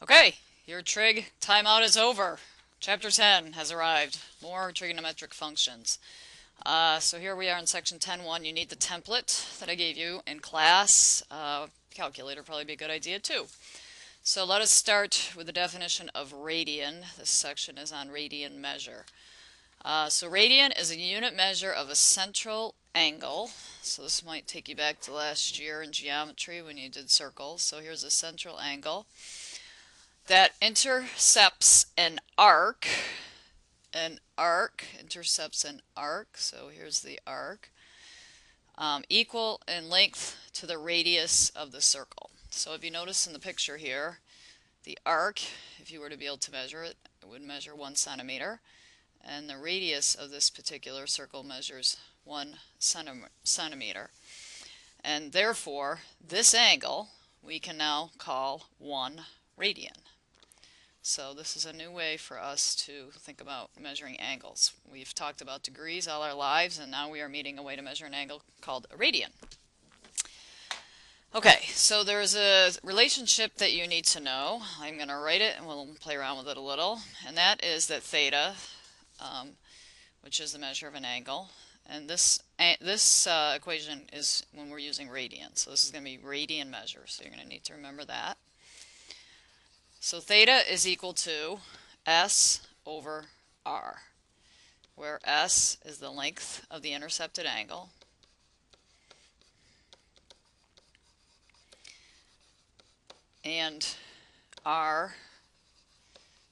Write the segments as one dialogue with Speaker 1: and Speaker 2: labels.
Speaker 1: Okay, your trig timeout is over. Chapter 10 has arrived. More trigonometric functions. So here we are in section 10.1. You need the template that I gave you in class. Calculator probably be a good idea too. So let us start with the definition of radian. This section is on radian measure. So radian is a unit measure of a central angle. So this might take you back to last year in geometry when you did circles. So here's a central angle that intercepts an arc. An arc intercepts an arc, so here's the arc, equal in length to the radius of the circle. So if you notice in the picture here, the arc, if you were to be able to measure it, it would measure 1 centimeter, and the radius of this particular circle measures 1 centimeter. And therefore, this angle we can now call 1 radian. So this is a new way for us to think about measuring angles. We've talked about degrees all our lives, and now we are meeting a way to measure an angle called a radian. Okay, so there's a relationship that you need to know. I'm going to write it and we'll play around with it a little. And that is that theta, which is the measure of an angle, and this equation is when we're using radian. So this is going to be radian measure, so you're going to need to remember that. So theta is equal to S over R, where S is the length of the intercepted angle, and R,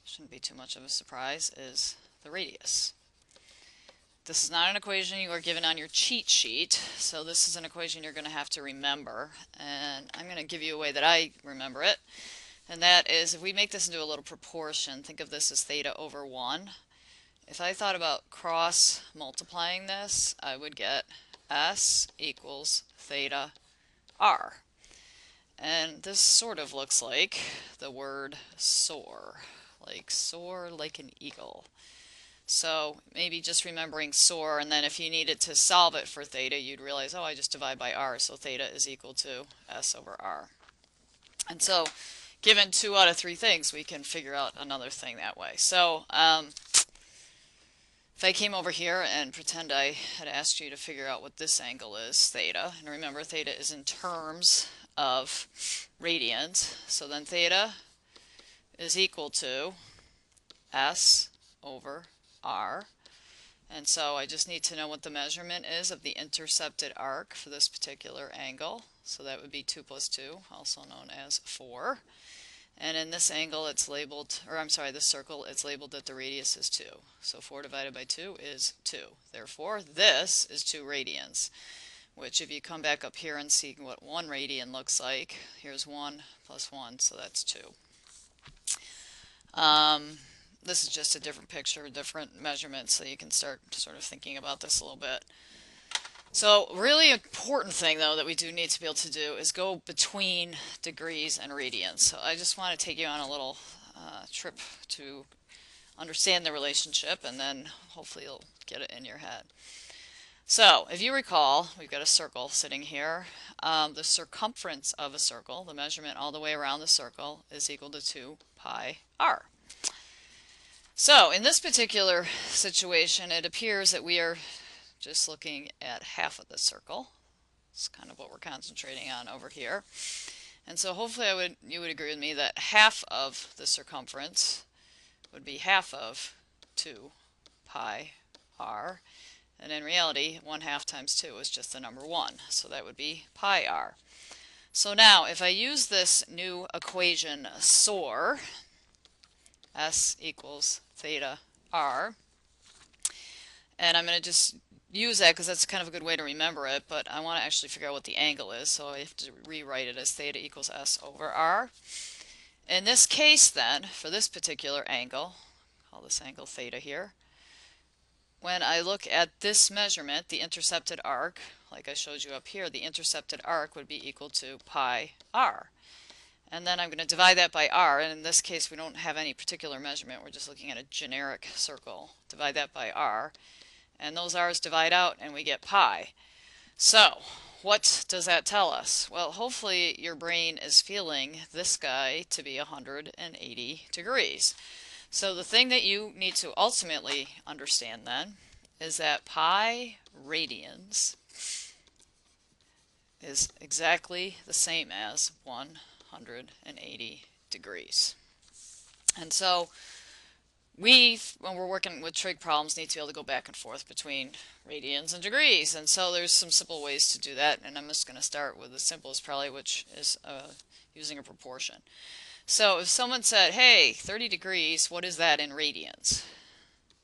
Speaker 1: shouldn't be too much of a surprise, is the radius. This is not an equation you are given on your cheat sheet, so this is an equation you're going to have to remember, and I'm going to give you a way that I remember it. And that is, if we make this into a little proportion, think of this as theta over 1. If I thought about cross multiplying this, I would get S equals theta R. And this sort of looks like the word soar like an eagle. So maybe just remembering soar, and then if you needed to solve it for theta, you'd realize, oh, I just divide by R, so theta is equal to S over R. And so given 2 out of 3 things, we can figure out another thing that way. So if I came over here and pretend I had asked you to figure out what this angle is, theta, and remember theta is in terms of radians, so then theta is equal to S over R. And so I just need to know what the measurement is of the intercepted arc for this particular angle. So that would be 2 plus 2, also known as 4. And in this angle it's labeled, or I'm sorry, this circle, it's labeled that the radius is 2. So 4 divided by 2 is 2. Therefore, this is 2 radians, which if you come back up here and see what 1 radian looks like, here's 1 plus 1, so that's 2. This is just a different picture, different measurements, so you can start sort of thinking about this a little bit. So really important thing though that we do need to be able to do is go between degrees and radians. So I just want to take you on a little trip to understand the relationship, and then hopefully you'll get it in your head. So if you recall, we've got a circle sitting here. The circumference of a circle, the measurement all the way around the circle, is equal to 2 pi r. So in this particular situation, it appears that we are just looking at half of the circle. It's kind of what we're concentrating on over here. And so hopefully you would agree with me that half of the circumference would be half of 2 pi r. And in reality, 1/2 times 2 is just the number 1. So that would be pi r. So now if I use this new equation SOAR, S equals theta r, and I'm going to just use that because that's kind of a good way to remember it, but I want to actually figure out what the angle is, so I have to rewrite it as theta equals S over R. In this case then, for this particular angle, call this angle theta here, when I look at this measurement, the intercepted arc, like I showed you up here, the intercepted arc would be equal to pi r. And then I'm going to divide that by r, and in this case we don't have any particular measurement, we're just looking at a generic circle. Divide that by r, and those r's divide out and we get pi. So what does that tell us? Well, hopefully your brain is feeling this guy to be 180 degrees. So the thing that you need to ultimately understand then is that pi radians is exactly the same as 180 degrees. And so we, when we're working with trig problems, need to be able to go back and forth between radians and degrees. And so there's some simple ways to do that, and I'm just going to start with the simplest probably, which is using a proportion. So if someone said, hey, 30 degrees, what is that in radians?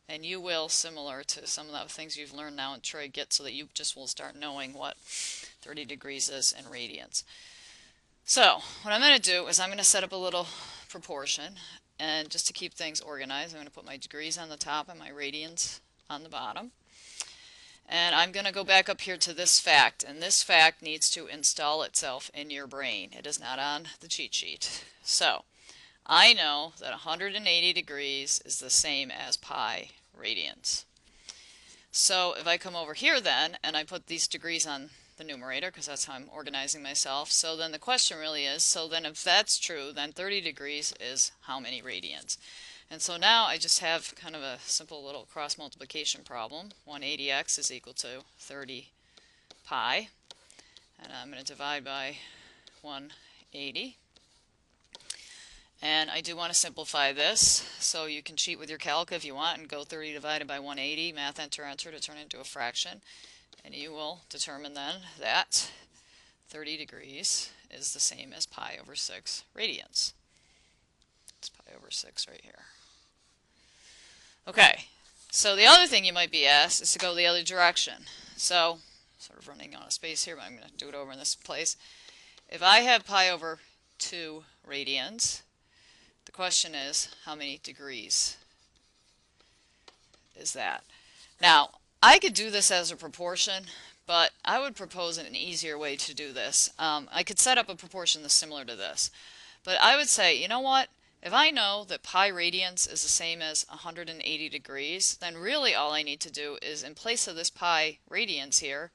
Speaker 1: And you will, similar to some of the things you've learned now in trig, get so that you just will start knowing what 30 degrees is in radians. So what I'm going to do is I'm going to set up a little proportion, and just to keep things organized, I'm going to put my degrees on the top and my radians on the bottom. And I'm going to go back up here to this fact, and this fact needs to install itself in your brain. It is not on the cheat sheet. So I know that 180 degrees is the same as pi radians. So if I come over here then, and I put these degrees on the numerator, because that's how I'm organizing myself, so then the question really is, so then if that's true, then 30 degrees is how many radians? And so now I just have kind of a simple little cross multiplication problem. 180x is equal to 30 pi, and I'm going to divide by 180. And I do want to simplify this, so you can cheat with your calc if you want and go 30 divided by 180, math enter enter to turn it into a fraction. And you will determine then that 30 degrees is the same as pi over 6 radians. It's pi over 6 right here. Okay, so the other thing you might be asked is to go the other direction. So, sort of running out of space here, but I'm going to do it over in this place. If I have pi over 2 radians, the question is, how many degrees is that? Now, I could do this as a proportion, but I would propose an easier way to do this. I could set up a proportion that's similar to this. But I would say, you know what? If I know that pi radians is the same as 180 degrees, then really all I need to do is, in place of this pi radians here,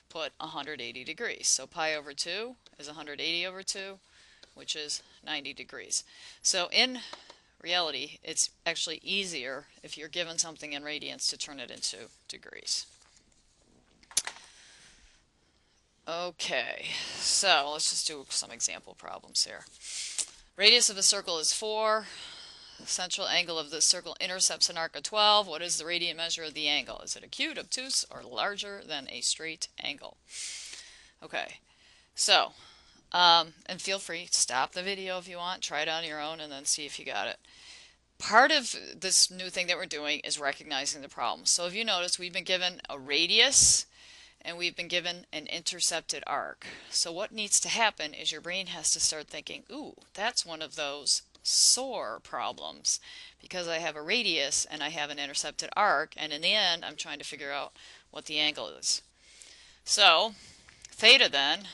Speaker 1: put 180 degrees. So pi over 2 is 180 over 2, which is 90 degrees. So in reality, it's actually easier if you're given something in radians to turn it into degrees. Okay, so let's just do some example problems here. Radius of a circle is 4. Central angle of the circle intercepts an arc of 12. What is the radiant measure of the angle? Is it acute, obtuse, or larger than a straight angle? Okay, so and feel free to stop the video if you want, try it on your own, and then see if you got it. Part of this new thing that we're doing is recognizing the problem. So if you notice, we've been given a radius and we've been given an intercepted arc. So what needs to happen is your brain has to start thinking, ooh, that's one of those SOAR problems, because I have a radius and I have an intercepted arc, and in the end I'm trying to figure out what the angle is. So theta then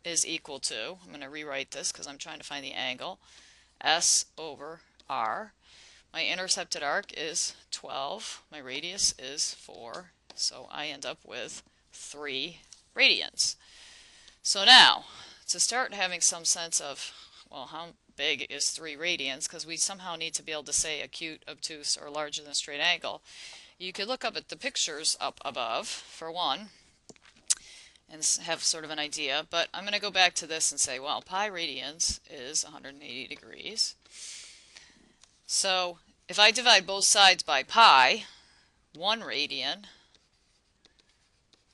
Speaker 1: is equal to, I'm going to rewrite this because I'm trying to find the angle, S over R. My intercepted arc is 12, my radius is 4, so I end up with 3 radians. So now, to start having some sense of, well, how big is 3 radians, because we somehow need to be able to say acute, obtuse, or larger than a straight angle, you could look up at the pictures up above, for one, and have sort of an idea, but I'm going to go back to this and say, well, pi radians is 180 degrees. So if I divide both sides by pi, 1 radian,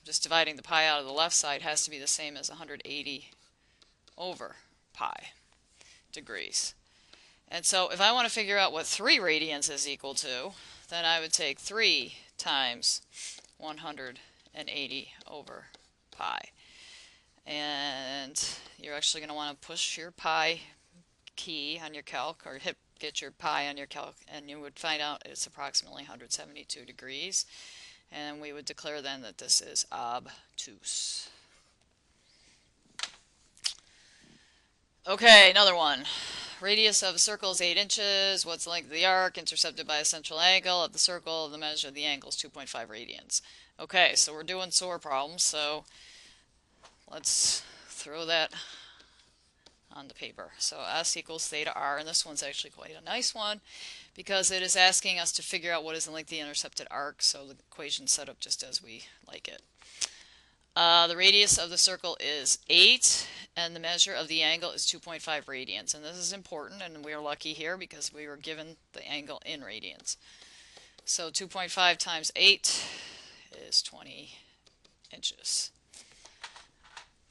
Speaker 1: just dividing the pi out of the left side, has to be the same as 180 over pi degrees. And so if I want to figure out what 3 radians is equal to, then I would take 3 times 180 over pi. And you're actually going to want to push your pi key on your calc, or get your pi on your calc, and you would find out it's approximately 172 degrees. And we would declare then that this is obtuse. Okay, another one. Radius of a circle is 8 inches. What's the length of the arc intercepted by a central angle of the circle? The measure of the angle is 2.5 radians. Okay, so we're doing SOAR problems, so let's throw that on the paper. So S equals theta r, and this one's actually quite a nice one because it is asking us to figure out what is the length of the intercepted arc, so the equation's set up just as we like it. The radius of the circle is 8, and the measure of the angle is 2.5 radians. And this is important, and we are lucky here because we were given the angle in radians. So 2.5 times 8 is 20 inches.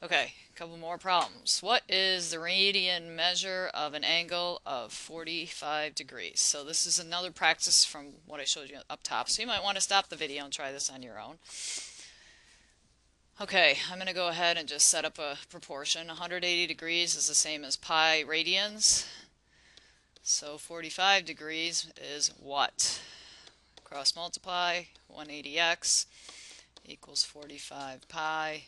Speaker 1: Okay, a couple more problems. What is the radian measure of an angle of 45 degrees? So this is another practice from what I showed you up top. So you might want to stop the video and try this on your own. Okay, I'm going to go ahead and just set up a proportion. 180 degrees is the same as pi radians. So 45 degrees is what? Cross multiply, 180x equals 45 pi.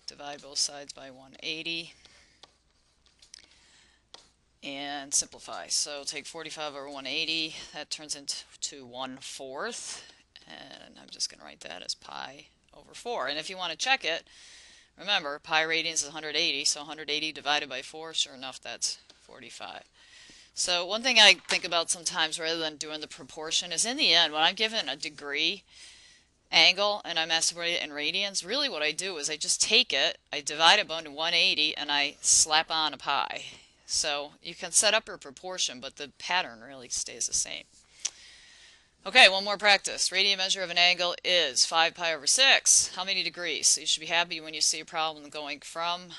Speaker 1: Divide both sides by 180. And simplify. So take 45 over 180. That turns into 1/4. And I'm just going to write that as pi over 4. And if you want to check it, remember, pi radians is 180, so 180 divided by 4, sure enough, that's 45. So one thing I think about sometimes rather than doing the proportion is in the end, when I'm given a degree angle and I'm asked to write it in radians, really what I do is I just take it, I divide it by 180, and I slap on a pi. So you can set up your proportion, but the pattern really stays the same. Okay, one more practice. Radian measure of an angle is 5 pi over 6. How many degrees? So you should be happy when you see a problem going from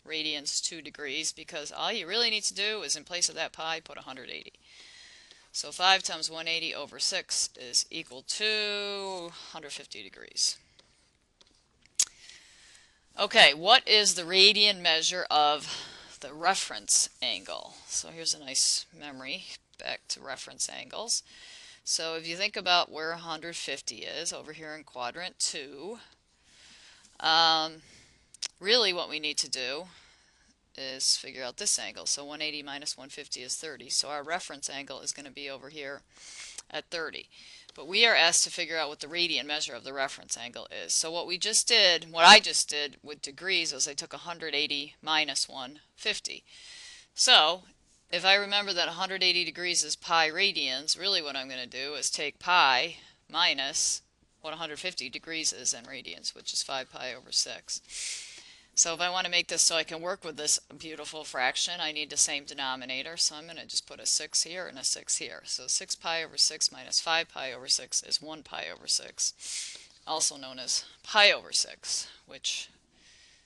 Speaker 1: radians to degrees, because all you really need to do is in place of that pi put 180. So 5 times 180 over 6 is equal to 150 degrees. Okay, what is the radian measure of the reference angle? So here's a nice memory back to reference angles. So if you think about where 150 is over here in quadrant 2, really what we need to do is figure out this angle. So 180 minus 150 is 30. So our reference angle is going to be over here at 30. But we are asked to figure out what the radian measure of the reference angle is. So what I just did with degrees was I took 180 minus 150. So if I remember that 180 degrees is pi radians, really what I'm going to do is take pi minus what 150 degrees is in radians, which is 5 pi over 6. So if I want to make this so I can work with this beautiful fraction, I need the same denominator. So I'm going to just put a 6 here and a 6 here. So 6 pi over 6 minus 5 pi over 6 is 1 pi over 6, also known as pi over 6, which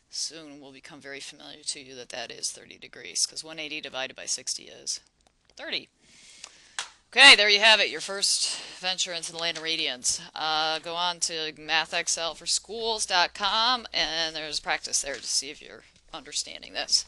Speaker 1: soon will become very familiar to you that is 30 degrees, because 180 divided by 60 is 30. Okay, there you have it, your first venture into the land of radians. Go on to mathexcelforschools.com, and there's practice there to see if you're understanding this.